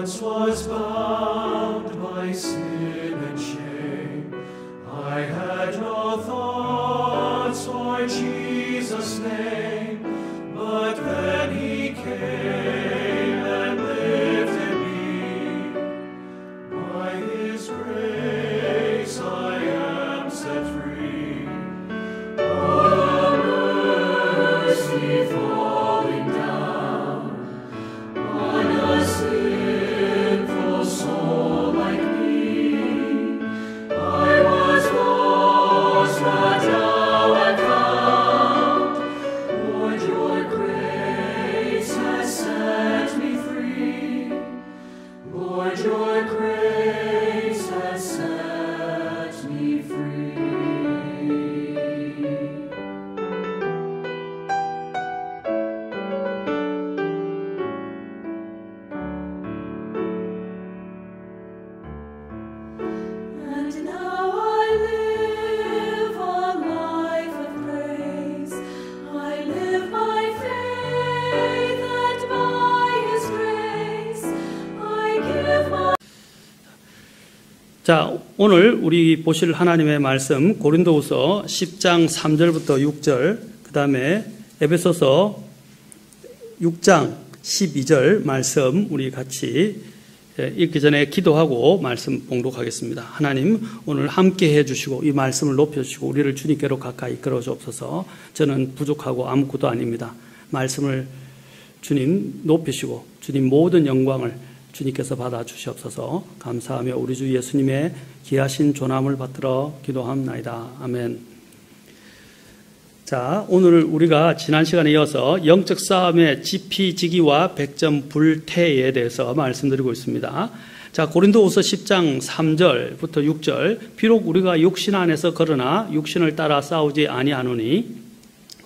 once was bound by sin and shame. I had no thoughts for Jesus' name, but then He came and lifted me. By His grace I am set free. Oh, mercy falling down on a sinful soul like me. I was lost, but now I'm found. Lord, your grace has set me free. Lord, your grace has set me free. And now I live a life of praise. I live by faith and by His grace. I give my. 자, 오늘 우리 보실 하나님의 말씀 고린도후서 10장 3절부터 6절, 그 다음에 에베소서 6장 12절 말씀 우리 같이 읽기 전에 기도하고 말씀 봉독하겠습니다. 하나님, 오늘 함께 해주시고 이 말씀을 높여주시고 우리를 주님께로 가까이 이끌어 주옵소서. 저는 부족하고 아무것도 아닙니다. 말씀을 주님 높이시고 주님 모든 영광을 주님께서 받아주시옵소서. 감사하며 우리 주 예수님의 귀하신 존함을 받들어 기도합나이다. 아멘. 자, 오늘 우리가 지난 시간에 이어서 영적 싸움의 지피지기와 백전 불태에 대해서 말씀드리고 있습니다. 자, 고린도후서 10장 3절부터 6절. 비록 우리가 육신 안에서 걸으나 육신을 따라 싸우지 아니하노니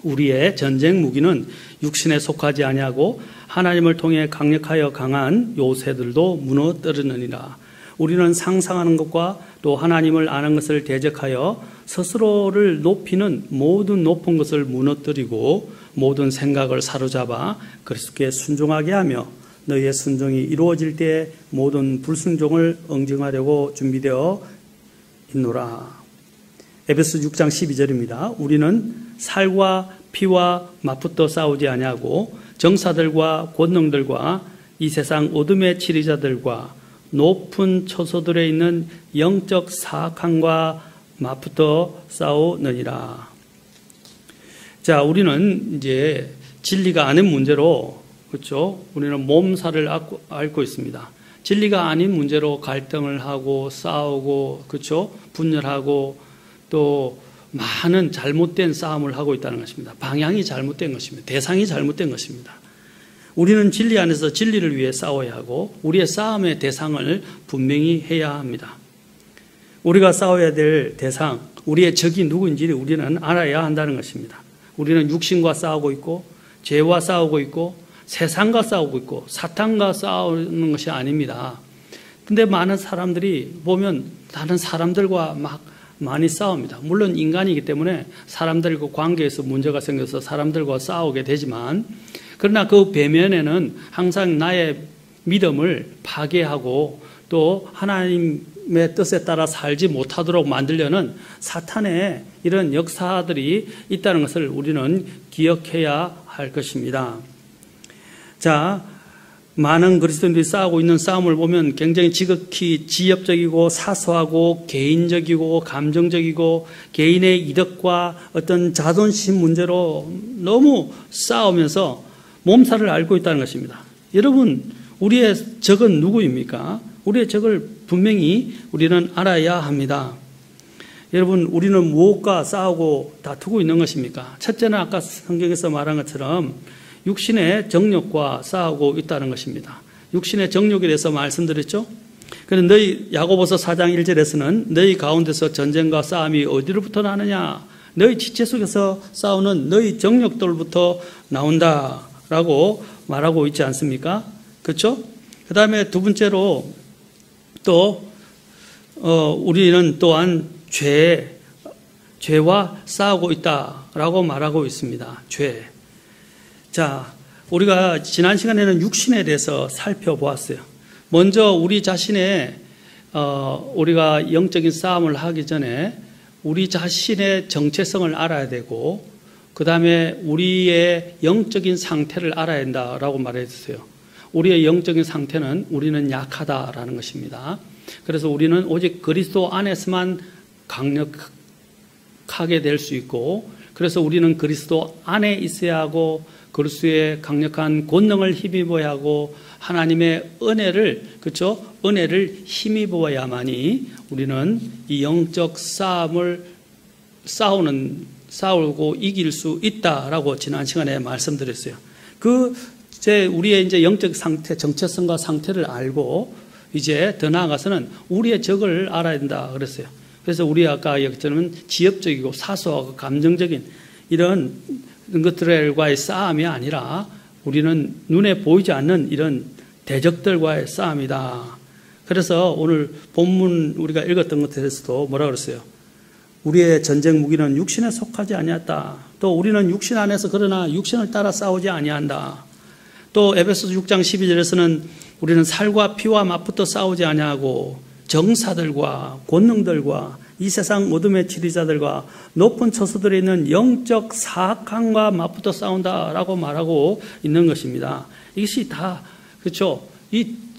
우리의 전쟁 무기는 육신에 속하지 아니하고 하나님을 통해 강력하여 강한 요새들도 무너뜨리느니라. 우리는 상상하는 것과 또 하나님을 아는 것을 대적하여 스스로를 높이는 모든 높은 것을 무너뜨리고 모든 생각을 사로잡아 그리스도께 순종하게 하며 너희의 순종이 이루어질 때 모든 불순종을 응징하려고 준비되어 있노라. 에베소 6장 12절입니다. 우리는 살과 피와 맞붙어 싸우지 아니하고 정사들과 권능들과 이 세상 어둠의 치리자들과 높은 처소들에 있는 영적 사악함과 맞붙어 싸우느니라. 자, 우리는 이제 진리가 아닌 문제로, 그렇죠? 우리는 몸살을 앓고 있습니다. 진리가 아닌 문제로 갈등을 하고 싸우고, 그렇죠? 분열하고 또 많은 잘못된 싸움을 하고 있다는 것입니다. 방향이 잘못된 것입니다. 대상이 잘못된 것입니다. 우리는 진리 안에서 진리를 위해 싸워야 하고 우리의 싸움의 대상을 분명히 해야 합니다. 우리가 싸워야 될 대상, 우리의 적이 누구인지를 우리는 알아야 한다는 것입니다. 우리는 육신과 싸우고 있고 죄와 싸우고 있고 세상과 싸우고 있고 사탄과 싸우는 것이 아닙니다. 근데 많은 사람들이 보면 다른 사람들과 막 많이 싸웁니다. 물론 인간이기 때문에 사람들과 관계에서 문제가 생겨서 사람들과 싸우게 되지만 그러나 그 배면에는 항상 나의 믿음을 파괴하고 또 하나님의 뜻에 따라 살지 못하도록 만들려는 사탄의 이런 역사들이 있다는 것을 우리는 기억해야 할 것입니다. 자, 많은 그리스도인들이 싸우고 있는 싸움을 보면 굉장히 지극히 지엽적이고 사소하고 개인적이고 감정적이고 개인의 이득과 어떤 자존심 문제로 너무 싸우면서 몸살을 앓고 있다는 것입니다. 여러분, 우리의 적은 누구입니까? 우리의 적을 분명히 우리는 알아야 합니다. 여러분, 우리는 무엇과 싸우고 다투고 있는 것입니까? 첫째는 아까 성경에서 말한 것처럼 육신의 정욕과 싸우고 있다는 것입니다. 육신의 정욕에 대해서 말씀드렸죠? 그런데 너희 야고보서 4장 1절에서는 너희 가운데서 전쟁과 싸움이 어디로부터 나느냐? 너희 지체 속에서 싸우는 너희 정욕들부터 나온다라고 말하고 있지 않습니까? 그렇죠? 그 다음에 두 번째로 또 우리는 또한 죄와 싸우고 있다라고 말하고 있습니다. 죄. 자, 우리가 지난 시간에는 육신에 대해서 살펴보았어요. 먼저 우리 자신의 우리가 영적인 싸움을 하기 전에 우리 자신의 정체성을 알아야 되고 그 다음에 우리의 영적인 상태를 알아야 한다라고 말해주세요. 우리의 영적인 상태는 우리는 약하다라는 것입니다. 그래서 우리는 오직 그리스도 안에서만 강력하게 될 수 있고, 그래서 우리는 그리스도 안에 있어야 하고 그리스도의 강력한 권능을 힘입어야 하고 하나님의 은혜를, 그렇죠? 은혜를 힘입어야만이 우리는 이 영적 싸움을 싸우고 이길 수 있다라고 지난 시간에 말씀드렸어요. 우리의 이제 영적 상태, 정체성과 상태를 알고 이제 더 나아가서는 우리의 적을 알아야 된다 그랬어요. 그래서 우리 아까 얘기했지만 지엽적이고 사소하고 감정적인 이런 것들과의 싸움이 아니라 우리는 눈에 보이지 않는 이런 대적들과의 싸움이다. 그래서 오늘 본문 우리가 읽었던 것에서도 뭐라 그랬어요? 우리의 전쟁 무기는 육신에 속하지 아니었다. 또 우리는 육신 안에서 그러나 육신을 따라 싸우지 아니한다. 또 에베소서 6장 12절에서는 우리는 살과 피와 맞붙어 싸우지 아니하고 정사들과 권능들과 이 세상 어둠의 지리자들과 높은 처소들에 있는 영적 사악함과 맞붙어 싸운다라고 말하고 있는 것입니다. 이것이 다 그렇죠.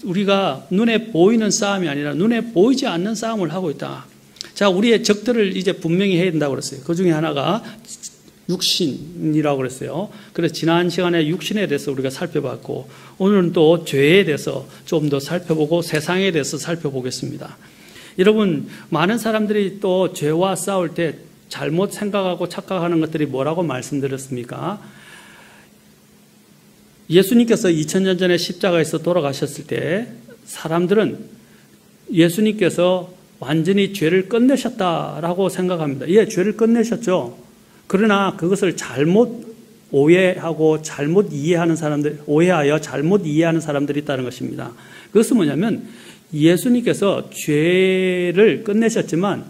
우리가 눈에 보이는 싸움이 아니라 눈에 보이지 않는 싸움을 하고 있다. 자, 우리의 적들을 이제 분명히 해야 된다고 그랬어요. 그 중에 하나가 육신이라고 그랬어요. 그래서 지난 시간에 육신에 대해서 우리가 살펴봤고, 오늘은 또 죄에 대해서 좀 더 살펴보고 세상에 대해서 살펴보겠습니다. 여러분, 많은 사람들이 또 죄와 싸울 때 잘못 생각하고 착각하는 것들이 뭐라고 말씀드렸습니까? 예수님께서 2000년 전에 십자가에서 돌아가셨을 때 사람들은 예수님께서 완전히 죄를 끝내셨다라고 생각합니다. 예, 죄를 끝내셨죠. 그러나 그것을 잘못 오해하고 잘못 이해하는 사람들, 오해하여 잘못 이해하는 사람들이 있다는 것입니다. 그것은 뭐냐면 예수님께서 죄를 끝내셨지만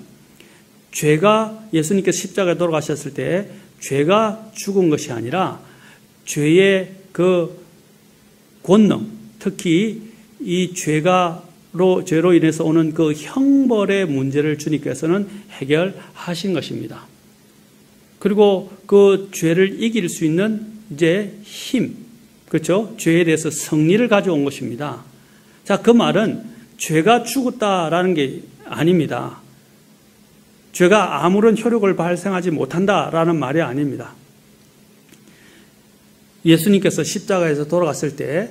죄가 예수님께서 십자가에 돌아가셨을 때 죄가 죽은 것이 아니라 죄의 그 권능, 특히 이 죄로 인해서 오는 그 형벌의 문제를 주님께서는 해결하신 것입니다. 그리고 그 죄를 이길 수 있는 이제 힘, 그렇죠? 죄에 대해서 승리를 가져온 것입니다. 자, 그 말은 죄가 죽었다라는 게 아닙니다. 죄가 아무런 효력을 발생하지 못한다라는 말이 아닙니다. 예수님께서 십자가에서 돌아갔을 때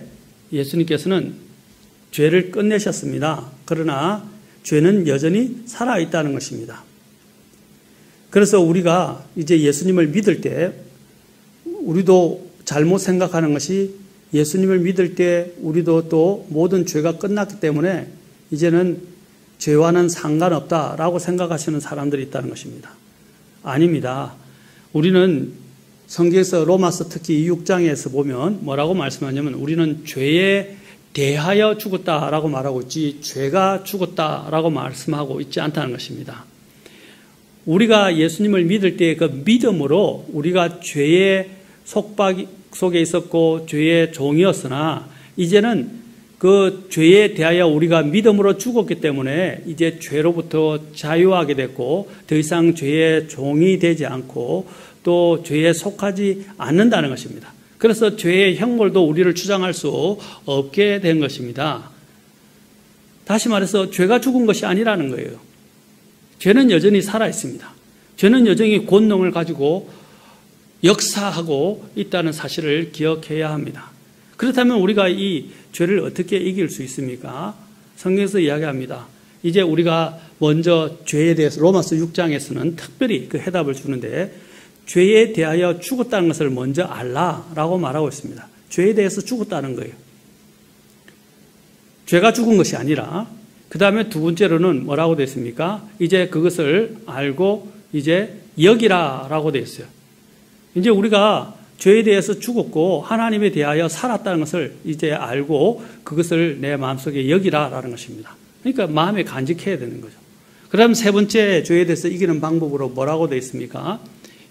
예수님께서는 죄를 끝내셨습니다. 그러나 죄는 여전히 살아있다는 것입니다. 그래서 우리가 이제 예수님을 믿을 때 우리도 잘못 생각하는 것이 예수님을 믿을 때 우리도 또 모든 죄가 끝났기 때문에 이제는 죄와는 상관없다라고 생각하시는 사람들이 있다는 것입니다. 아닙니다. 우리는 성경에서 로마서 특히 6장에서 보면 뭐라고 말씀하냐면 우리는 죄에 대하여 죽었다라고 말하고 있지 죄가 죽었다라고 말씀하고 있지 않다는 것입니다. 우리가 예수님을 믿을 때 그 믿음으로 우리가 죄의 속박 속에 있었고 죄의 종이었으나 이제는 그 죄에 대하여 우리가 믿음으로 죽었기 때문에 이제 죄로부터 자유하게 됐고 더 이상 죄의 종이 되지 않고 또 죄에 속하지 않는다는 것입니다. 그래서 죄의 형벌도 우리를 주장할 수 없게 된 것입니다. 다시 말해서 죄가 죽은 것이 아니라는 거예요. 죄는 여전히 살아있습니다. 죄는 여전히 권능을 가지고 역사하고 있다는 사실을 기억해야 합니다. 그렇다면 우리가 이 죄를 어떻게 이길 수 있습니까? 성경에서 이야기합니다. 이제 우리가 먼저 죄에 대해서 로마서 6장에서는 특별히 그 해답을 주는데 죄에 대하여 죽었다는 것을 먼저 알라라고 말하고 있습니다. 죄에 대해서 죽었다는 거예요. 죄가 죽은 것이 아니라 그 다음에 두 번째로는 뭐라고 되어 있습니까? 이제 그것을 알고 이제 여기라라고 되어 있어요. 이제 우리가 죄에 대해서 죽었고 하나님에 대하여 살았다는 것을 이제 알고 그것을 내 마음속에 여기라라는 것입니다. 그러니까 마음에 간직해야 되는 거죠. 그다음 세 번째 죄에 대해서 이기는 방법으로 뭐라고 되어 있습니까?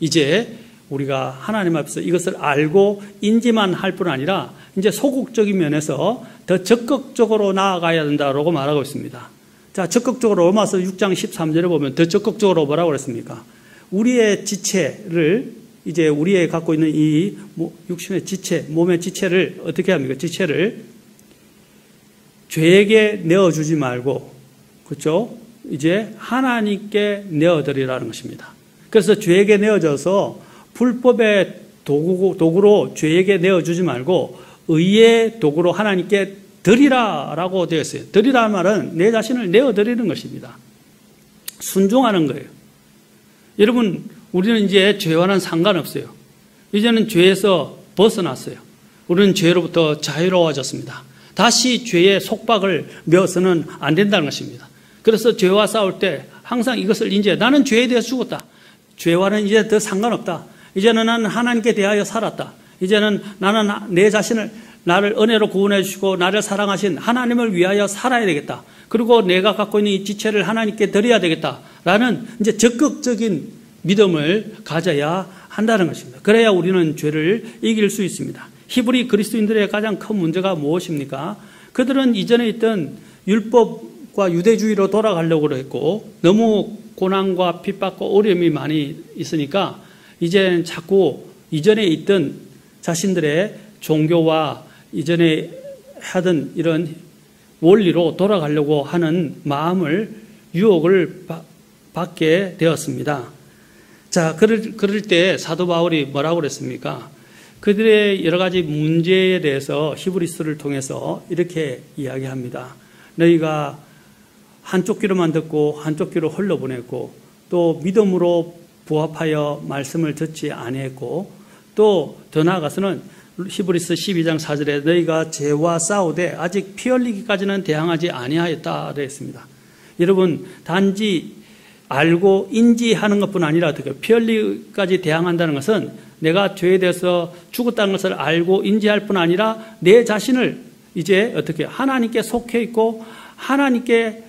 이제 우리가 하나님 앞에서 이것을 알고 인지만 할 뿐 아니라 이제 소극적인 면에서 더 적극적으로 나아가야 된다고 말하고 있습니다. 자, 적극적으로 로마서 6장 13절에 보면 더 적극적으로 뭐라고 그랬습니까? 우리의 지체를 이제 우리의 갖고 있는 이 육신의 지체, 몸의 지체를 어떻게 합니까? 지체를 죄에게 내어주지 말고, 그렇죠? 이제 하나님께 내어드리라는 것입니다. 그래서 죄에게 내어져서 불법의 도구로 죄에게 내어주지 말고 의의 도구로 하나님께 드리라라고 되어 있어요. 드리라는 말은 내 자신을 내어드리는 것입니다. 순종하는 거예요. 여러분, 우리는 이제 죄와는 상관없어요. 이제는 죄에서 벗어났어요. 우리는 죄로부터 자유로워졌습니다. 다시 죄의 속박을 메어서는 안 된다는 것입니다. 그래서 죄와 싸울 때 항상 이것을 인지해. 나는 죄에 대해서 죽었다. 죄와는 이제 더 상관없다. 이제는 나는 하나님께 대하여 살았다. 이제는 나는 내 자신을 나를 은혜로 구원해 주시고 나를 사랑하신 하나님을 위하여 살아야 되겠다. 그리고 내가 갖고 있는 이 지체를 하나님께 드려야 되겠다라는 이제 적극적인 믿음을 가져야 한다는 것입니다. 그래야 우리는 죄를 이길 수 있습니다. 히브리 그리스도인들의 가장 큰 문제가 무엇입니까? 그들은 이전에 있던 율법과 유대주의로 돌아가려고 했고 너무 고난과 핍박과 어려움이 많이 있으니까 이제 자꾸 이전에 있던 자신들의 종교와 이전에 하던 이런 원리로 돌아가려고 하는 마음을 유혹을 받게 되었습니다. 자, 그럴 때 사도 바울이 뭐라고 그랬습니까? 그들의 여러 가지 문제에 대해서 히브리서를 통해서 이렇게 이야기합니다. 너희가 한쪽 귀로만 듣고 한쪽 귀로 흘려보냈고 또 믿음으로 부합하여 말씀을 듣지 아니했고 또 더 나아가서는 히브리서 12장 4절에 너희가 죄와 싸우되 아직 피 흘리기까지는 대항하지 아니하였다 그랬습니다. 여러분, 단지 알고 인지하는 것뿐 아니라 어떻게 피 흘리기까지 대항한다는 것은 내가 죄에 대해서 죽었다는 것을 알고 인지할 뿐 아니라 내 자신을 이제 어떻게 하나님께 속해 있고 하나님께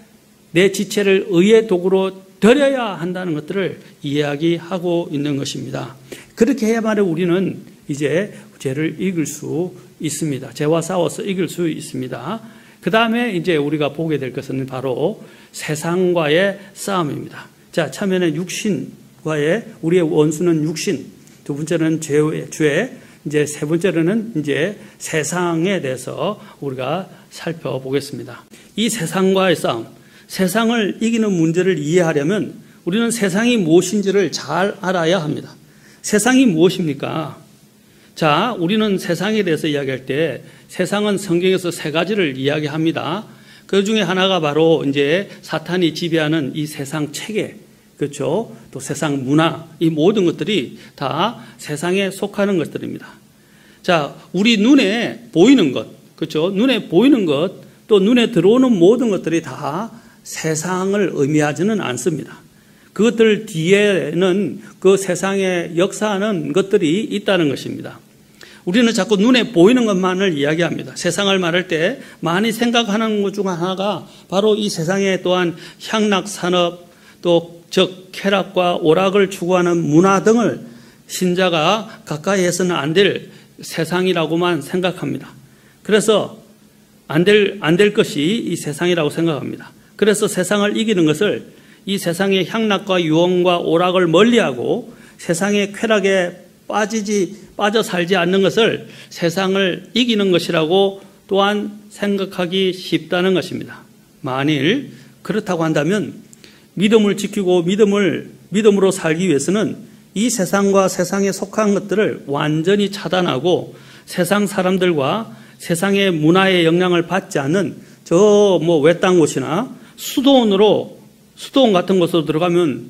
내 지체를 의의 도구로 드려야 한다는 것들을 이야기하고 있는 것입니다. 그렇게 해야만 우리는 이제 죄를 이길 수 있습니다. 죄와 싸워서 이길 수 있습니다. 그 다음에 이제 우리가 보게 될 것은 바로 세상과의 싸움입니다. 자, 처음에는 육신과의 우리의 원수는 육신, 두 번째는 죄, 이제 세 번째로는 이제 세상에 대해서 우리가 살펴보겠습니다. 이 세상과의 싸움, 세상을 이기는 문제를 이해하려면 우리는 세상이 무엇인지를 잘 알아야 합니다. 세상이 무엇입니까? 자, 우리는 세상에 대해서 이야기할 때 세상은 성경에서 세 가지를 이야기합니다. 그 중에 하나가 바로 이제 사탄이 지배하는 이 세상 체계, 그렇죠? 또 세상 문화, 이 모든 것들이 다 세상에 속하는 것들입니다. 자, 우리 눈에 보이는 것, 그렇죠? 눈에 보이는 것, 또 눈에 들어오는 모든 것들이 다 세상을 의미하지는 않습니다. 그것들 뒤에는 그 세상에 역사하는 것들이 있다는 것입니다. 우리는 자꾸 눈에 보이는 것만을 이야기합니다. 세상을 말할 때 많이 생각하는 것 중 하나가 바로 이 세상에 또한 향락 산업, 또 즉 쾌락과 오락을 추구하는 문화 등을 신자가 가까이 해서는 안 될 세상이라고만 생각합니다. 그래서 안 될 것이 이 세상이라고 생각합니다. 그래서 세상을 이기는 것을 이 세상의 향락과 유혹과 오락을 멀리하고 세상의 쾌락에 빠져 살지 않는 것을 세상을 이기는 것이라고 또한 생각하기 쉽다는 것입니다. 만일 그렇다고 한다면 믿음을 지키고 믿음으로 살기 위해서는 이 세상과 세상에 속한 것들을 완전히 차단하고 세상 사람들과 세상의 문화의 영향을 받지 않는 저 외딴 곳이나 수도원 같은 곳으로 들어가면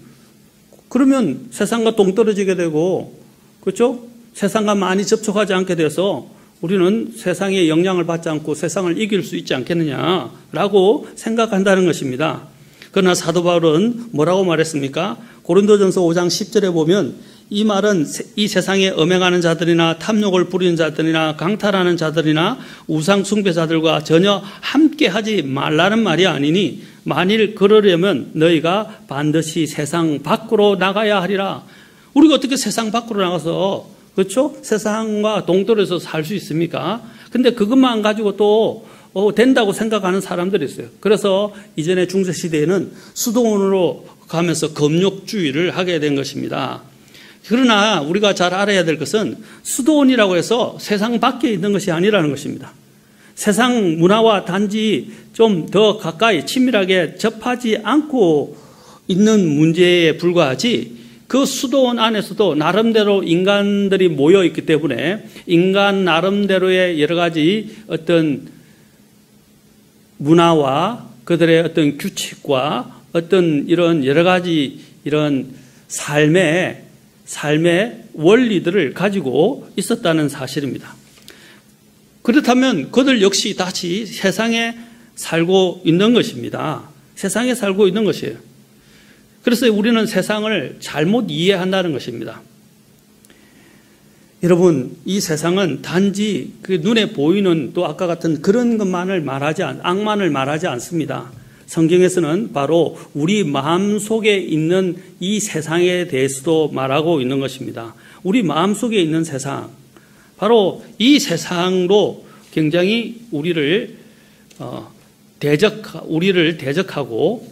그러면 세상과 동떨어지게 되고, 그렇죠? 세상과 많이 접촉하지 않게 돼서 우리는 세상의 영향을 받지 않고 세상을 이길 수 있지 않겠느냐라고 생각한다는 것입니다. 그러나 사도 바울은 뭐라고 말했습니까? 고린도전서 5장 10절에 보면 이 말은 이 세상에 음행하는 자들이나 탐욕을 부리는 자들이나 강탈하는 자들이나 우상 숭배자들과 전혀 함께하지 말라는 말이 아니니 만일 그러려면 너희가 반드시 세상 밖으로 나가야 하리라. 우리가 어떻게 세상 밖으로 나가서, 그렇죠? 세상과 동떨어져서 살 수 있습니까? 근데 그것만 가지고 또 된다고 생각하는 사람들이 있어요. 그래서 이전에 중세시대에는 수도원으로 가면서 검욕주의를 하게 된 것입니다. 그러나 우리가 잘 알아야 될 것은 수도원이라고 해서 세상 밖에 있는 것이 아니라는 것입니다. 세상 문화와 단지 좀 더 가까이 친밀하게 접하지 않고 있는 문제에 불과하지, 그 수도원 안에서도 나름대로 인간들이 모여 있기 때문에 인간 나름대로의 여러 가지 어떤 문화와 그들의 어떤 규칙과 어떤 이런 여러 가지 이런 삶의 원리들을 가지고 있었다는 사실입니다. 그렇다면 그들 역시 다시 세상에 살고 있는 것입니다. 세상에 살고 있는 것이에요. 그래서 우리는 세상을 잘못 이해한다는 것입니다. 여러분, 이 세상은 단지 그 눈에 보이는 또 아까 같은 그런 것만을 악만을 말하지 않습니다. 성경에서는 바로 우리 마음 속에 있는 이 세상에 대해서도 말하고 있는 것입니다. 우리 마음 속에 있는 세상, 바로 이 세상으로 굉장히 우리를 대적하고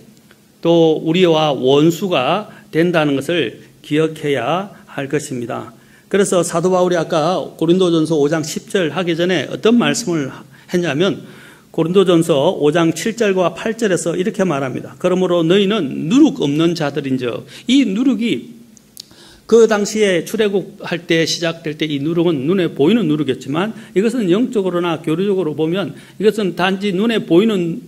또 우리와 원수가 된다는 것을 기억해야 할 것입니다. 그래서 사도 바울이 아까 고린도전서 5장 10절 하기 전에 어떤 말씀을 했냐면 고린도전서 5장 7절과 8절에서 이렇게 말합니다. 그러므로 너희는 누룩 없는 자들인즉, 이 누룩이 그 당시에 출애굽할 때 시작될 때 이 누룩은 눈에 보이는 누룩이었지만 이것은 영적으로나 교리적으로 보면 이것은 단지 눈에 보이는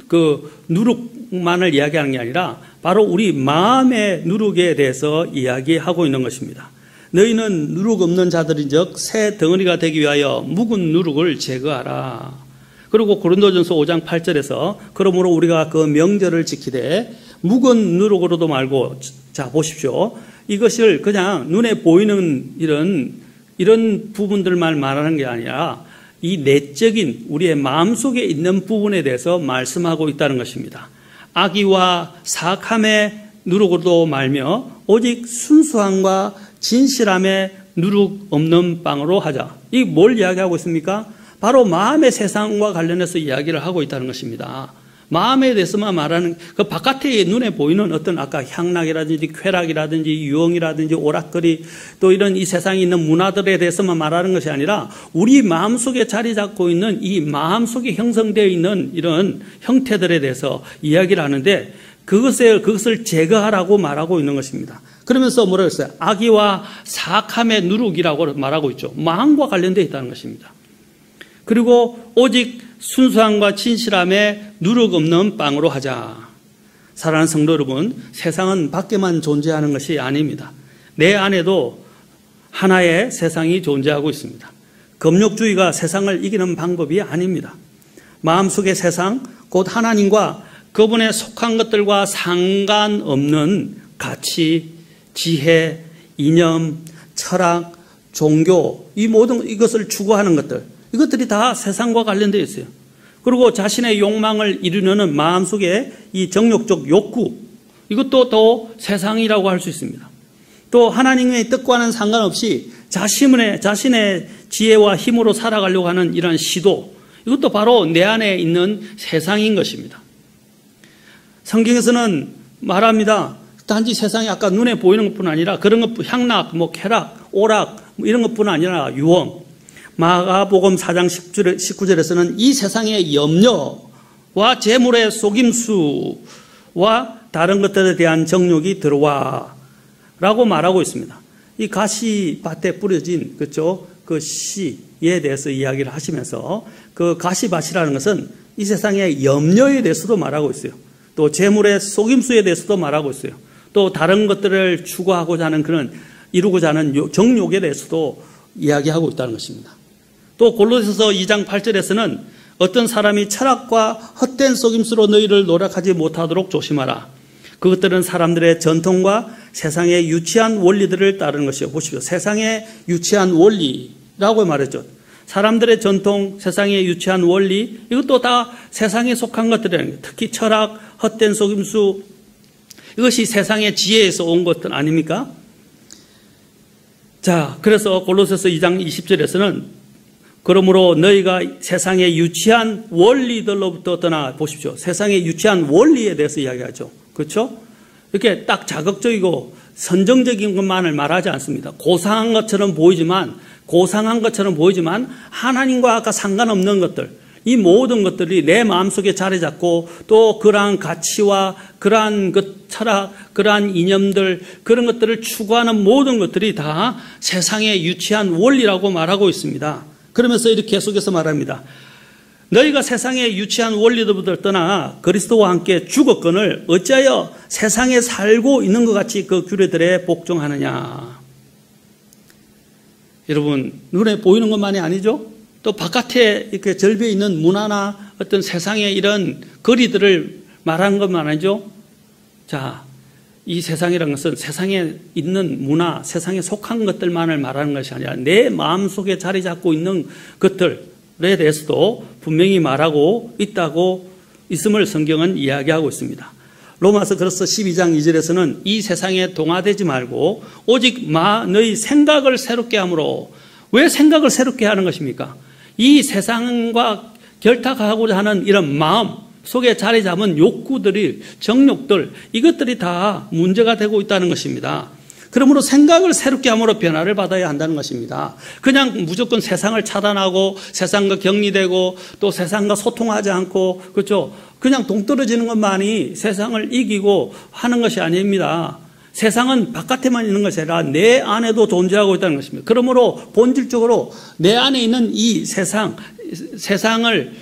그 누룩만을 이야기하는 게 아니라 바로 우리 마음의 누룩에 대해서 이야기하고 있는 것입니다. 너희는 누룩 없는 자들인즉 새 덩어리가 되기 위하여 묵은 누룩을 제거하라. 그리고 고린도전서 5장 8절에서 그러므로 우리가 그 명절을 지키되 묵은 누룩으로도 말고, 자 보십시오. 이것을 그냥 눈에 보이는 이런 부분들만 말하는 게 아니라 이 내적인 우리의 마음속에 있는 부분에 대해서 말씀하고 있다는 것입니다. 악의와 사악함의 누룩으로도 말며 오직 순수함과 진실함의 누룩 없는 빵으로 하자. 이 뭘 이야기하고 있습니까? 바로 마음의 세상과 관련해서 이야기를 하고 있다는 것입니다. 마음에 대해서만 말하는, 그 바깥에 눈에 보이는 어떤 아까 향락이라든지 쾌락이라든지 유흥이라든지 오락거리 또 이런 이 세상에 있는 문화들에 대해서만 말하는 것이 아니라 우리 마음속에 자리 잡고 있는 이 마음속에 형성되어 있는 이런 형태들에 대해서 이야기를 하는데 그것을 제거하라고 말하고 있는 것입니다. 그러면서 뭐라고 했어요? 악의와 사악함의 누룩이라고 말하고 있죠. 마음과 관련되어 있다는 것입니다. 그리고 오직 순수함과 진실함에 누룩 없는 빵으로 하자. 사랑하는 성도 여러분, 세상은 밖에만 존재하는 것이 아닙니다. 내 안에도 하나의 세상이 존재하고 있습니다. 검욕주의가 세상을 이기는 방법이 아닙니다. 마음속의 세상, 곧 하나님과 그분에 속한 것들과 상관없는 가치, 지혜, 이념, 철학, 종교, 이 모든 이것을 추구하는 것들, 이것들이 다 세상과 관련되어 있어요. 그리고 자신의 욕망을 이루려는 마음속에 이 정욕적 욕구, 이것도 또 세상이라고 할 수 있습니다. 또 하나님의 뜻과는 상관없이 자신의 지혜와 힘으로 살아가려고 하는 이런 시도, 이것도 바로 내 안에 있는 세상인 것입니다. 성경에서는 말합니다. 단지 세상이 아까 눈에 보이는 것뿐 아니라 그런 것, 향락, 쾌락, 오락 이런 것뿐 아니라 유흥. 마가복음 4장 19절에서는 이 세상의 염려와 재물의 속임수와 다른 것들에 대한 정욕이 들어와 라고 말하고 있습니다. 이 가시밭에 뿌려진, 그렇죠? 그 씨에 대해서 이야기를 하시면서 그 가시밭이라는 것은 이 세상의 염려에 대해서도 말하고 있어요. 또 재물의 속임수에 대해서도 말하고 있어요. 또 다른 것들을 추구하고자 하는 이루고자 하는 정욕에 대해서도 이야기하고 있다는 것입니다. 또 골로새서 2장 8절에서는 어떤 사람이 철학과 헛된 속임수로 너희를 노력하지 못하도록 조심하라. 그것들은 사람들의 전통과 세상의 유치한 원리들을 따르는 것이요. 보십시오. 세상의 유치한 원리라고 말했죠. 사람들의 전통, 세상의 유치한 원리, 이것도 다 세상에 속한 것들이라는 거예요. 특히 철학, 헛된 속임수, 이것이 세상의 지혜에서 온 것들 아닙니까? 자, 그래서 골로새서 2장 20절에서는 그러므로 너희가 세상의 유치한 원리들로부터 떠나 보십시오. 세상의 유치한 원리에 대해서 이야기하죠. 그렇죠? 이렇게 딱 자극적이고 선정적인 것만을 말하지 않습니다. 고상한 것처럼 보이지만 하나님과 아까 상관없는 것들, 이 모든 것들이 내 마음속에 자리 잡고 또 그러한 가치와 그러한 철학, 그러한 이념들, 그런 것들을 추구하는 모든 것들이 다 세상의 유치한 원리라고 말하고 있습니다. 그러면서 이렇게 계속해서 말합니다. 너희가 세상의 유치한 원리들부터 떠나 그리스도와 함께 죽었거늘 어찌하여 세상에 살고 있는 것 같이 그 규례들에 복종하느냐. 여러분, 눈에 보이는 것만이 아니죠? 또 바깥에 이렇게 절벽에 있는 문화나 어떤 세상의 이런 거리들을 말하는 것만 아니죠? 자, 이 세상이라는 것은 세상에 있는 문화, 세상에 속한 것들만을 말하는 것이 아니라 내 마음속에 자리 잡고 있는 것들에 대해서도 분명히 말하고 있음을 성경은 이야기하고 있습니다. 로마서 그래서 12장 2절에서는 이 세상에 동화되지 말고 오직 너희 생각을 새롭게 함으로. 왜 생각을 새롭게 하는 것입니까? 이 세상과 결탁하고자 하는 이런 마음 속에 자리 잡은 욕구들이, 정욕들, 이것들이 다 문제가 되고 있다는 것입니다. 그러므로 생각을 새롭게 함으로 변화를 받아야 한다는 것입니다. 그냥 무조건 세상을 차단하고 세상과 격리되고 또 세상과 소통하지 않고, 그렇죠? 그냥 동떨어지는 것만이 세상을 이기고 하는 것이 아닙니다. 세상은 바깥에만 있는 것이 아니라 내 안에도 존재하고 있다는 것입니다. 그러므로 본질적으로 내 안에 있는 이 세상을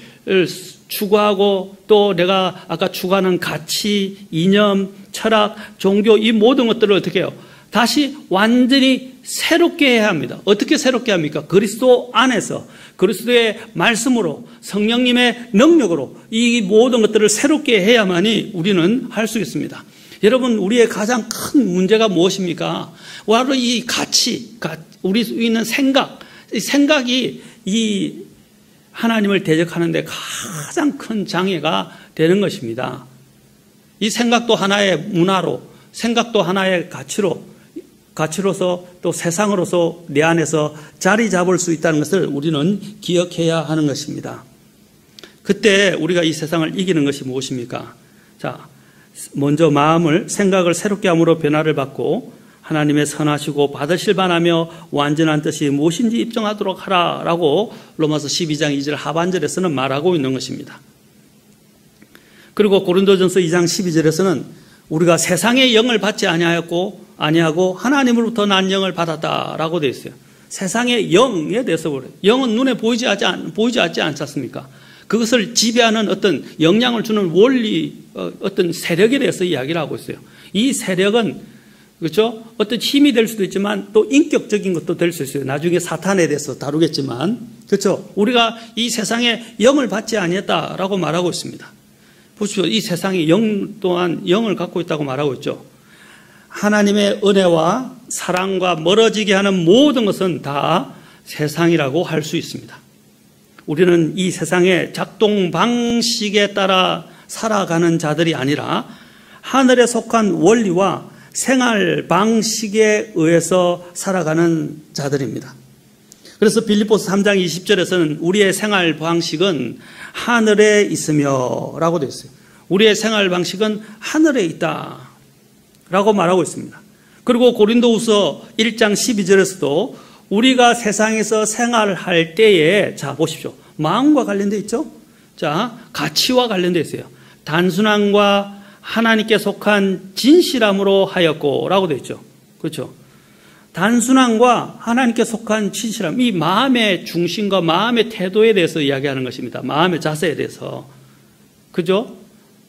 추구하고 또 내가 아까 추구하는 가치, 이념, 철학, 종교, 이 모든 것들을 어떻게 해요? 다시 완전히 새롭게 해야 합니다. 어떻게 새롭게 합니까? 그리스도 안에서 그리스도의 말씀으로 성령님의 능력으로 이 모든 것들을 새롭게 해야만이 우리는 할 수 있습니다. 여러분, 우리의 가장 큰 문제가 무엇입니까? 바로 이 가치, 우리 있는 생각이 이 하나님을 대적하는 데 가장 큰 장애가 되는 것입니다. 이 생각도 하나의 문화로, 생각도 하나의 가치로서 또 세상으로서 내 안에서 자리 잡을 수 있다는 것을 우리는 기억해야 하는 것입니다. 그때 우리가 이 세상을 이기는 것이 무엇입니까? 자, 먼저 생각을 새롭게 함으로 변화를 받고 하나님의 선하시고 받으실 바라며 완전한 뜻이 무엇인지 입증하도록 하라라고 로마서 12장 2절 하반절에서는 말하고 있는 것입니다. 그리고 고린도전서 2장 12절에서는 우리가 세상의 영을 받지 아니하고 하나님으로부터 난 영을 받았다라고 되어 있어요. 세상의 영에 대해서 그래요. 영은 눈에 보이지 않지 않습니까? 그것을 지배하는 어떤 영향을 주는 원리, 어떤 세력에 대해서 이야기를 하고 있어요. 이 세력은, 그렇죠? 어떤 힘이 될 수도 있지만 또 인격적인 것도 될 수 있어요. 나중에 사탄에 대해서 다루겠지만, 그렇죠? 우리가 이 세상에 영을 받지 아니했다라고 말하고 있습니다. 보십시오. 이 세상에 영 또한 영을 갖고 있다고 말하고 있죠. 하나님의 은혜와 사랑과 멀어지게 하는 모든 것은 다 세상이라고 할 수 있습니다. 우리는 이 세상의 작동 방식에 따라 살아가는 자들이 아니라 하늘에 속한 원리와 생활 방식에 의해서 살아가는 자들입니다. 그래서 빌립보서 3장 20절에서는 우리의 생활 방식은 하늘에 있으며 라고 되어 있어요. 우리의 생활 방식은 하늘에 있다 라고 말하고 있습니다. 그리고 고린도후서 1장 12절에서도 우리가 세상에서 생활할 때에, 자, 보십시오. 마음과 관련되어 있죠? 자, 가치와 관련되어 있어요. 단순함과 하나님께 속한 진실함으로 하였고, 라고 되어 있죠. 그렇죠? 단순함과 하나님께 속한 진실함, 이 마음의 중심과 마음의 태도에 대해서 이야기하는 것입니다. 마음의 자세에 대해서. 그죠?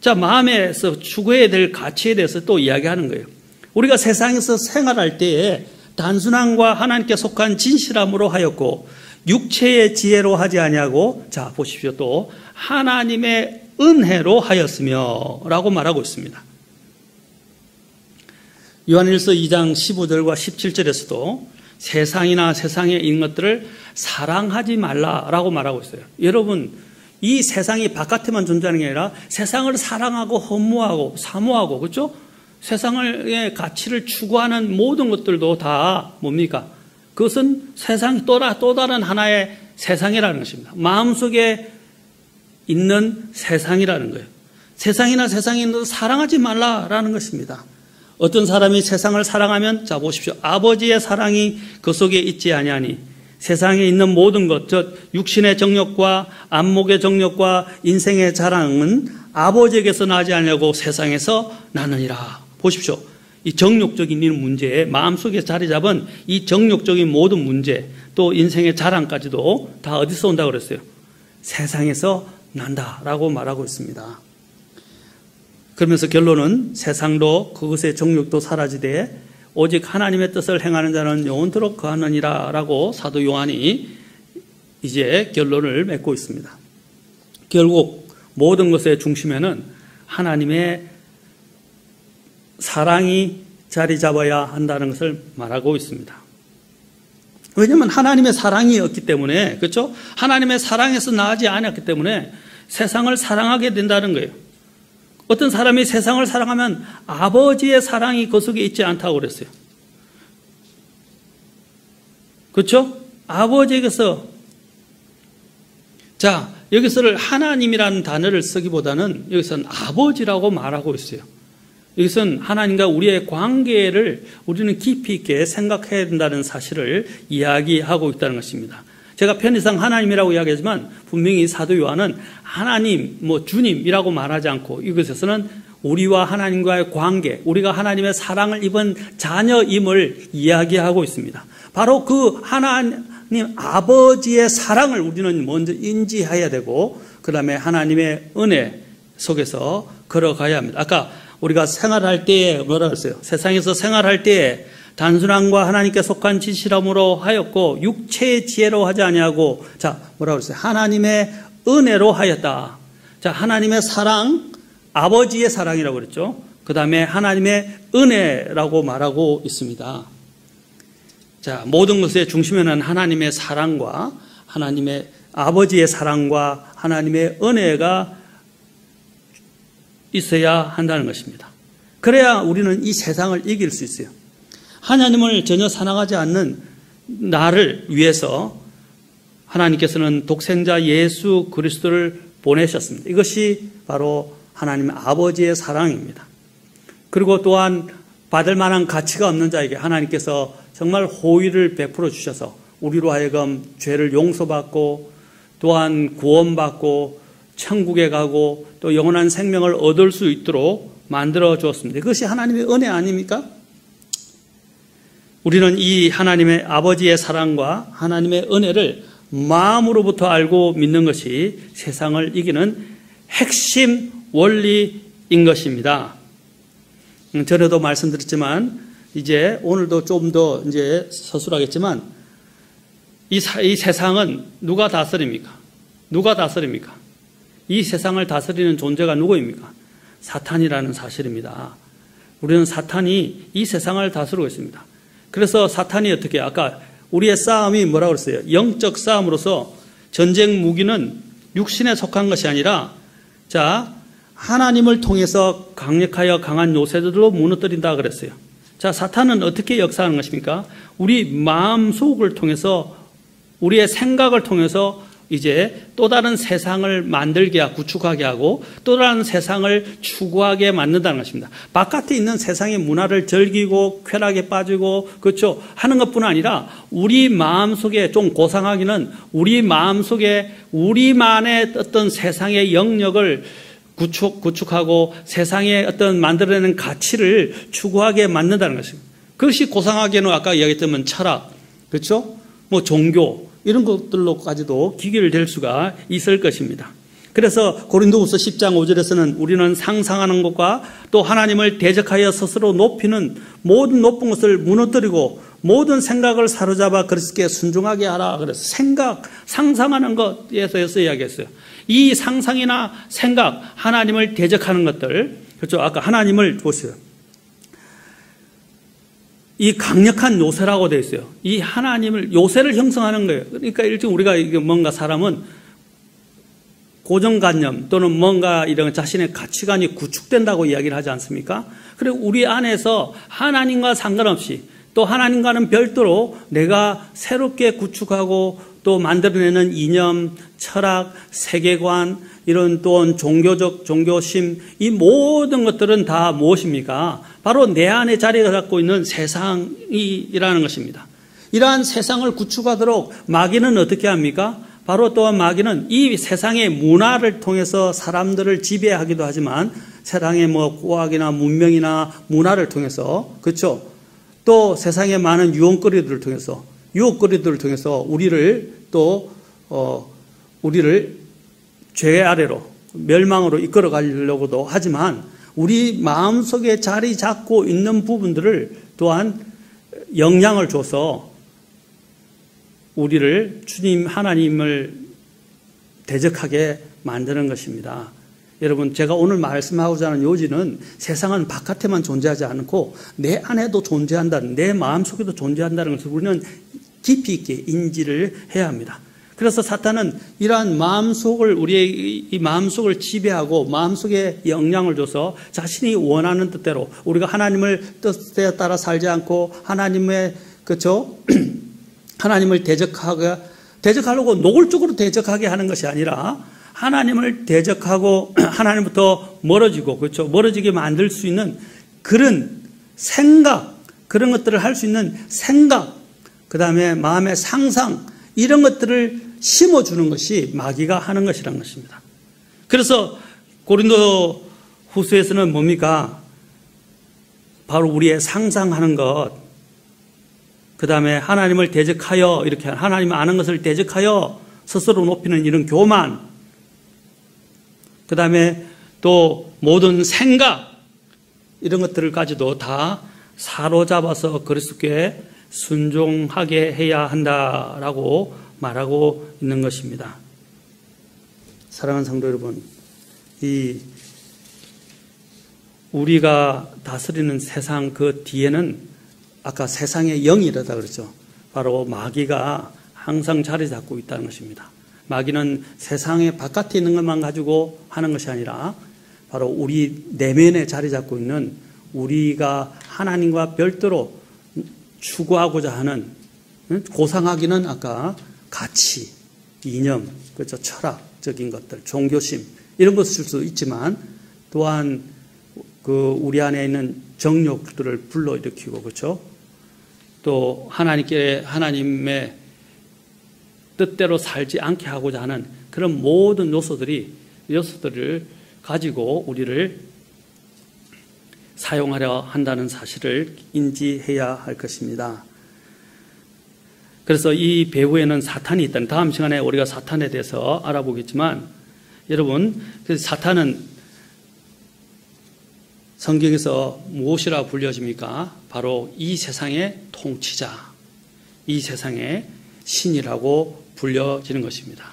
자, 마음에서 추구해야 될 가치에 대해서 또 이야기하는 거예요. 우리가 세상에서 생활할 때에 단순함과 하나님께 속한 진실함으로 하였고 육체의 지혜로 하지 아니하고, 자 보십시오, 또 하나님의 은혜로 하였으며 라고 말하고 있습니다. 요한일서 2장 15절과 17절에서도 세상이나 세상에 있는 것들을 사랑하지 말라라고 말하고 있어요. 여러분, 이 세상이 바깥에만 존재하는 게 아니라 세상을 사랑하고 허무하고 사모하고, 그렇죠? 세상의 가치를 추구하는 모든 것들도 다 뭡니까? 그것은 세상 또 다른 하나의 세상이라는 것입니다. 마음속에 있는 세상이라는 거예요. 세상이나 세상에 있는 것을 사랑하지 말라라는 것입니다. 어떤 사람이 세상을 사랑하면 자 보십시오. 아버지의 사랑이 그 속에 있지 아니하니 세상에 있는 모든 것, 즉 육신의 정욕과 안목의 정욕과 인생의 자랑은 아버지에게서 나지 않냐고 세상에서 나느니라. 보십시오. 이 정욕적인 이 문제에 마음속에 자리 잡은 이 정욕적인 모든 문제, 또 인생의 자랑까지도 다 어디서 온다고 그랬어요? 세상에서 난다라고 말하고 있습니다. 그러면서 결론은 세상도 그것의 정욕도 사라지되 오직 하나님의 뜻을 행하는 자는 영원토록 거하느니라 라고 사도 요한이 이제 결론을 맺고 있습니다. 결국 모든 것의 중심에는 하나님의 사랑이 자리 잡아야 한다는 것을 말하고 있습니다. 왜냐하면 하나님의 사랑이 없기 때문에, 그렇죠? 하나님의 사랑에서 나지 않았기 때문에 세상을 사랑하게 된다는 거예요. 어떤 사람이 세상을 사랑하면 아버지의 사랑이 그 속에 있지 않다고 그랬어요. 그렇죠? 아버지에게서, 자, 여기서를 하나님이라는 단어를 쓰기보다는 여기서는 아버지라고 말하고 있어요. 여기서는 하나님과 우리의 관계를 우리는 깊이 있게 생각해야 된다는 사실을 이야기하고 있다는 것입니다. 제가 편의상 하나님이라고 이야기하지만 분명히 사도 요한은 하나님, 주님이라고 말하지 않고 이것에서는 우리와 하나님과의 관계, 우리가 하나님의 사랑을 입은 자녀임을 이야기하고 있습니다. 바로 그 하나님 아버지의 사랑을 우리는 먼저 인지해야 되고 그 다음에 하나님의 은혜 속에서 걸어가야 합니다. 아까 우리가 생활할 때에 뭐라 그랬어요? 세상에서 생활할 때에 단순함과 하나님께 속한 지시람으로 하였고 육체의 지혜로 하지 아니하고 자 뭐라 그랬어요? 하나님의 은혜로 하였다. 자 하나님의 사랑, 아버지의 사랑이라고 그랬죠. 그 다음에 하나님의 은혜라고 말하고 있습니다. 자 모든 것의 중심에는 하나님의 사랑과 하나님의 아버지의 사랑과 하나님의 은혜가 있어야 한다는 것입니다. 그래야 우리는 이 세상을 이길 수 있어요. 하나님을 전혀 사랑하지 않는 나를 위해서 하나님께서는 독생자 예수 그리스도를 보내셨습니다. 이것이 바로 하나님 아버지의 사랑입니다. 그리고 또한 받을 만한 가치가 없는 자에게 하나님께서 정말 호의를 베풀어 주셔서 우리로 하여금 죄를 용서받고 또한 구원받고 천국에 가고 또 영원한 생명을 얻을 수 있도록 만들어 주었습니다. 그것이 하나님의 은혜 아닙니까? 우리는 이 하나님의 아버지의 사랑과 하나님의 은혜를 마음으로부터 알고 믿는 것이 세상을 이기는 핵심 원리인 것입니다. 전에도 말씀드렸지만 이제 오늘도 좀 더 이제 서술하겠지만 이 세상은 누가 다스립니까? 누가 다스립니까? 이 세상을 다스리는 존재가 누구입니까? 사탄이라는 사실입니다. 우리는 사탄이 이 세상을 다스리고 있습니다. 그래서 사탄이 어떻게 아까 우리의 싸움이 뭐라고 그랬어요? 영적 싸움으로서 전쟁 무기는 육신에 속한 것이 아니라 자 하나님을 통해서 강력하여 강한 요새들로 무너뜨린다 그랬어요. 자 사탄은 어떻게 역사하는 것입니까? 우리 마음속을 통해서 우리의 생각을 통해서 이제 또 다른 세상을 만들게 하고 구축하게 하고 또 다른 세상을 추구하게 만든다는 것입니다. 바깥에 있는 세상의 문화를 즐기고 쾌락에 빠지고 그렇죠 하는 것뿐 아니라 우리 마음속에 좀 고상하기는 우리 마음속에 우리만의 어떤 세상의 영역을 구축하고 세상의 어떤 만들어내는 가치를 추구하게 만든다는 것입니다. 그것이 고상하게는 아까 이야기했던 철학 그렇죠 종교 이런 것들로까지도 기결될 수가 있을 것입니다. 그래서 고린도후서 10장 5절에서는 우리는 상상하는 것과 또 하나님을 대적하여 스스로 높이는 모든 높은 것을 무너뜨리고 모든 생각을 사로잡아 그리스도께 순종하게 하라. 그래서 상상하는 것에서 이야기했어요. 이 상상이나 생각, 하나님을 대적하는 것들, 그렇죠? 아까 하나님을 보세요. 이 강력한 요새라고 되어 있어요. 이 하나님을 요새를 형성하는 거예요. 그러니까 일종 우리가 이게 뭔가 사람은 고정관념 또는 뭔가 이런 자신의 가치관이 구축된다고 이야기를 하지 않습니까? 그리고 우리 안에서 하나님과 상관없이 또 하나님과는 별도로 내가 새롭게 구축하고 또 만들어내는 이념, 철학, 세계관, 이런 또한 종교적 종교심, 이 모든 것들은 다 무엇입니까? 바로 내 안에 자리가 잡고 있는 세상이라는 것입니다. 이러한 세상을 구축하도록 마귀는 어떻게 합니까? 바로 또한 마귀는 이 세상의 문화를 통해서 사람들을 지배하기도 하지만 세상의 과학이나 문명이나 문화를 통해서, 그렇죠? 또 세상의 많은 유혹거리들을 통해서 우리를 죄 아래로 멸망으로 이끌어 가려고도 하지만 우리 마음속에 자리 잡고 있는 부분들을 또한 영향을 줘서 우리를 주님 하나님을 대적하게 만드는 것입니다. 여러분, 제가 오늘 말씀하고자 하는 요지는 세상은 바깥에만 존재하지 않고 내 안에도 존재한다는, 내 마음속에도 존재한다는 것을 우리는 깊이 있게 인지를 해야 합니다. 그래서 사탄은 이러한 우리의 이 마음속을 지배하고 마음속에 영향을 줘서 자신이 원하는 뜻대로 우리가 하나님을 뜻에 따라 살지 않고 하나님을 대적하려고 노골적으로 대적하게 하는 것이 아니라 하나님을 대적하고 하나님부터 멀어지게 만들 수 있는 그런 생각, 그런 것들을 할 수 있는 생각, 그 다음에 마음의 상상, 이런 것들을 심어주는 것이 마귀가 하는 것이라는 것입니다. 그래서 고린도 후서에서는 뭡니까? 바로 우리의 상상하는 것, 그 다음에 하나님을 대적하여, 이렇게 하나님 아는 것을 대적하여 스스로 높이는 이런 교만, 그 다음에 또 모든 생각, 이런 것들까지도 다 사로잡아서 그리스도께 순종하게 해야 한다라고 말하고 있는 것입니다. 사랑하는 성도 여러분, 우리가 다스리는 세상 그 뒤에는 아까 세상의 영이라다 그랬죠. 바로 마귀가 항상 자리 잡고 있다는 것입니다. 마귀는 세상의 바깥에 있는 것만 가지고 하는 것이 아니라 바로 우리 내면에 자리 잡고 있는 우리가 하나님과 별도로 추구하고자 하는, 고상하기는 아까 가치, 이념, 그렇죠, 철학적인 것들, 종교심, 이런 것을 쓸 수 있지만 또한 우리 안에 있는 정욕들을 불러일으키고, 그렇죠, 또 하나님의 뜻대로 살지 않게 하고자 하는 그런 모든 요소들을 가지고 우리를 사용하려 한다는 사실을 인지해야 할 것입니다. 그래서 이 배후에는 사탄이 있다는, 다음 시간에 우리가 사탄에 대해서 알아보겠지만, 여러분, 사탄은 성경에서 무엇이라 불려집니까? 바로 이 세상의 통치자, 이 세상의 신이라고 불려지는 것입니다.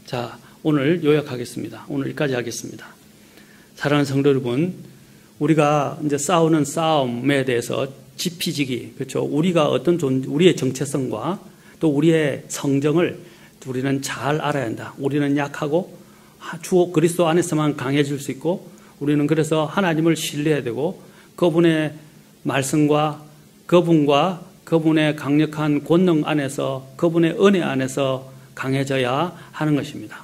자, 오늘 요약하겠습니다. 오늘 여기까지 하겠습니다. 사랑하는 성도 여러분, 우리가 이제 싸우는 싸움에 대해서 지피지기, 그렇죠, 우리가 우리의 정체성과 또 우리의 성정을 우리는 잘 알아야 한다. 우리는 약하고 주 그리스도 안에서만 강해질 수 있고, 우리는 그래서 하나님을 신뢰해야 되고 그분의 말씀과 그분의 강력한 권능 안에서, 그분의 은혜 안에서 강해져야 하는 것입니다.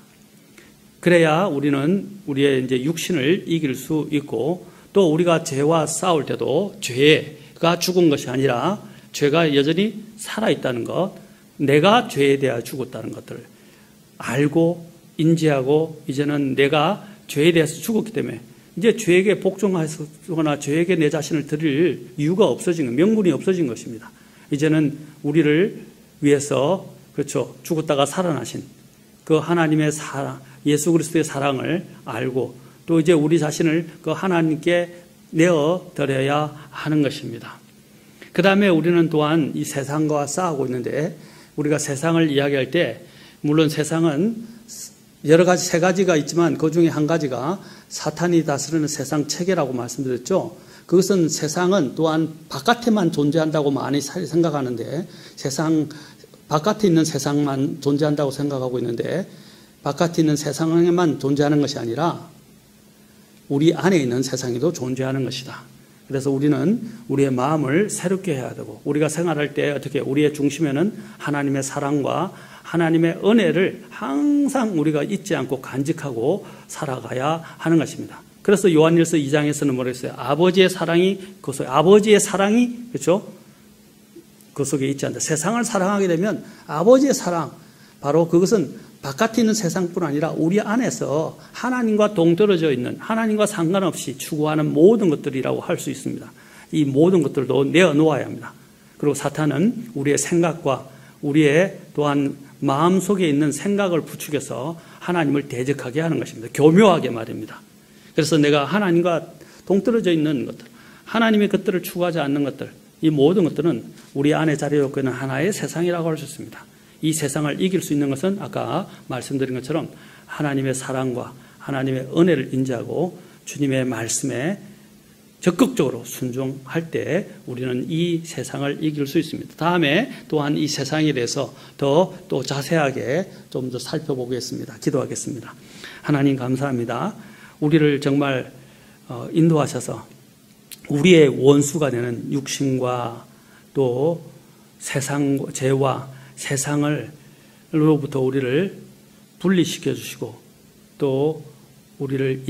그래야 우리는 우리의 이제 육신을 이길 수 있고, 또 우리가 죄와 싸울 때도 죄가 죽은 것이 아니라 죄가 여전히 살아있다는 것, 내가 죄에 대하여 죽었다는 것들을 알고 인지하고, 이제는 내가 죄에 대해서 죽었기 때문에 이제 죄에게 복종하거나 죄에게 내 자신을 드릴 이유가 없어진 것, 명분이 없어진 것입니다. 이제는 우리를 위해서, 그렇죠, 죽었다가 살아나신 그 하나님의 예수 그리스도의 사랑을 알고, 또 이제 우리 자신을 그 하나님께 내어 드려야 하는 것입니다. 그 다음에 우리는 또한 이 세상과 싸우고 있는데, 우리가 세상을 이야기할 때 물론 세상은 여러 가지, 세 가지가 있지만 그 중에 한 가지가 사탄이 다스리는 세상 체계라고 말씀드렸죠. 그것은 세상은 또한 바깥에만 존재한다고 많이 생각하는데, 바깥에 있는 세상만 존재한다고 생각하고 있는데, 바깥에 있는 세상에만 존재하는 것이 아니라 우리 안에 있는 세상에도 존재하는 것이다. 그래서 우리는 우리의 마음을 새롭게 해야 되고, 우리가 생활할 때 어떻게 우리의 중심에는 하나님의 사랑과 하나님의 은혜를 항상 우리가 잊지 않고 간직하고 살아가야 하는 것입니다. 그래서 요한일서 2장에서는 뭐라 했어요? 아버지의 사랑이 그렇죠? 그 속에 있지 않다. 세상을 사랑하게 되면 아버지의 사랑, 바로 그것은 바깥에 있는 세상뿐 아니라 우리 안에서 하나님과 동떨어져 있는, 하나님과 상관없이 추구하는 모든 것들이라고 할 수 있습니다. 이 모든 것들도 내어놓아야 합니다. 그리고 사탄은 우리의 생각과 우리의 또한 마음 속에 있는 생각을 부추겨서 하나님을 대적하게 하는 것입니다. 교묘하게 말입니다. 그래서 내가 하나님과 동떨어져 있는 것들, 하나님의 것들을 추구하지 않는 것들, 이 모든 것들은 우리 안에 자리하고 있는 하나의 세상이라고 할 수 있습니다. 이 세상을 이길 수 있는 것은 아까 말씀드린 것처럼 하나님의 사랑과 하나님의 은혜를 인지하고 주님의 말씀에 적극적으로 순종할 때 우리는 이 세상을 이길 수 있습니다. 다음에 또한 이 세상에 대해서 또 자세하게 좀 더 살펴보겠습니다. 기도하겠습니다. 하나님 감사합니다. 우리를 정말 인도하셔서 우리의 원수가 되는 육신과 또 세상, 죄와 세상을로부터 우리를 분리시켜 주시고 또 우리를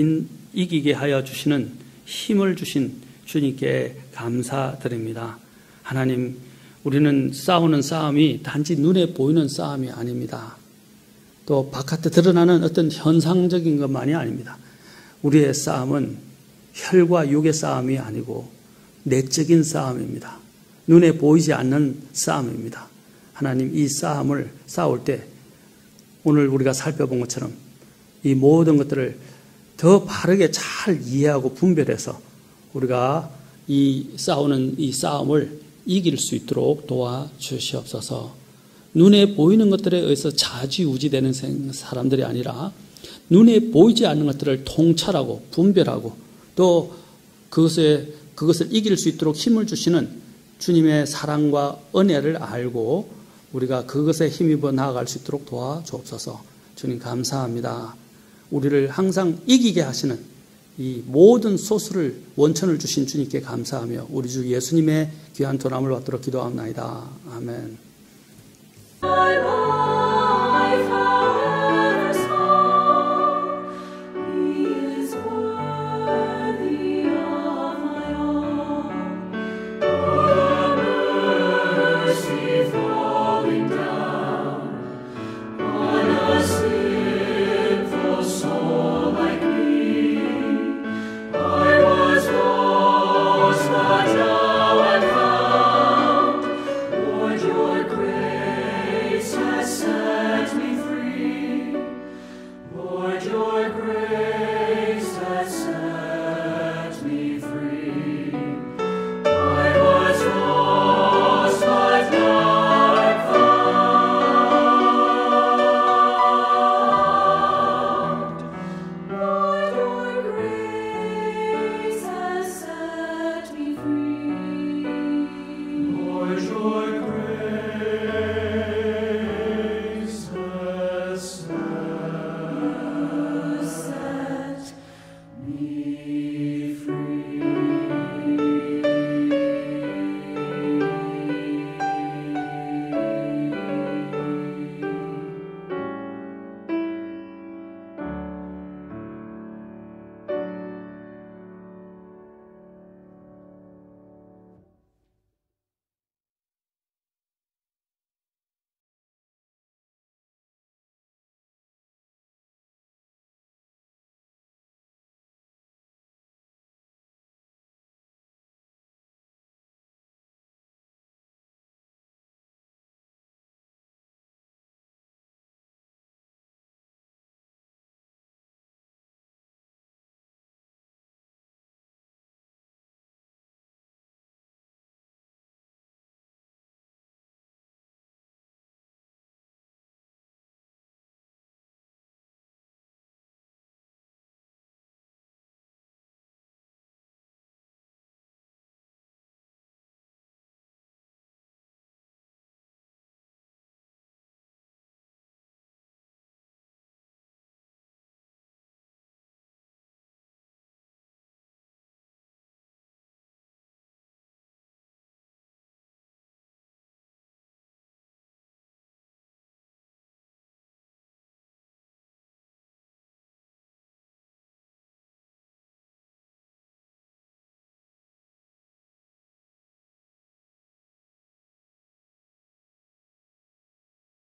이기게 하여 주시는 힘을 주신 주님께 감사드립니다. 하나님, 우리는 싸우는 싸움이 단지 눈에 보이는 싸움이 아닙니다. 또 바깥에 드러나는 어떤 현상적인 것만이 아닙니다. 우리의 싸움은 혈과 육의 싸움이 아니고 내적인 싸움입니다. 눈에 보이지 않는 싸움입니다. 하나님, 이 싸움을 싸울 때 오늘 우리가 살펴본 것처럼 이 모든 것들을 더 바르게 잘 이해하고 분별해서 우리가 싸우는 이 싸움을 이길 수 있도록 도와주시옵소서. 눈에 보이는 것들에 의해서 좌지우지되는 사람들이 아니라 눈에 보이지 않는 것들을 통찰하고 분별하고 또 그것을 이길 수 있도록 힘을 주시는 주님의 사랑과 은혜를 알고 우리가 그것에 힘입어 나아갈 수 있도록 도와주옵소서. 주님 감사합니다. 우리를 항상 이기게 하시는 이 모든 소수를 원천을 주신 주님께 감사하며 우리 주 예수님의 귀한 도람을 받도록 기도합니다. 아멘.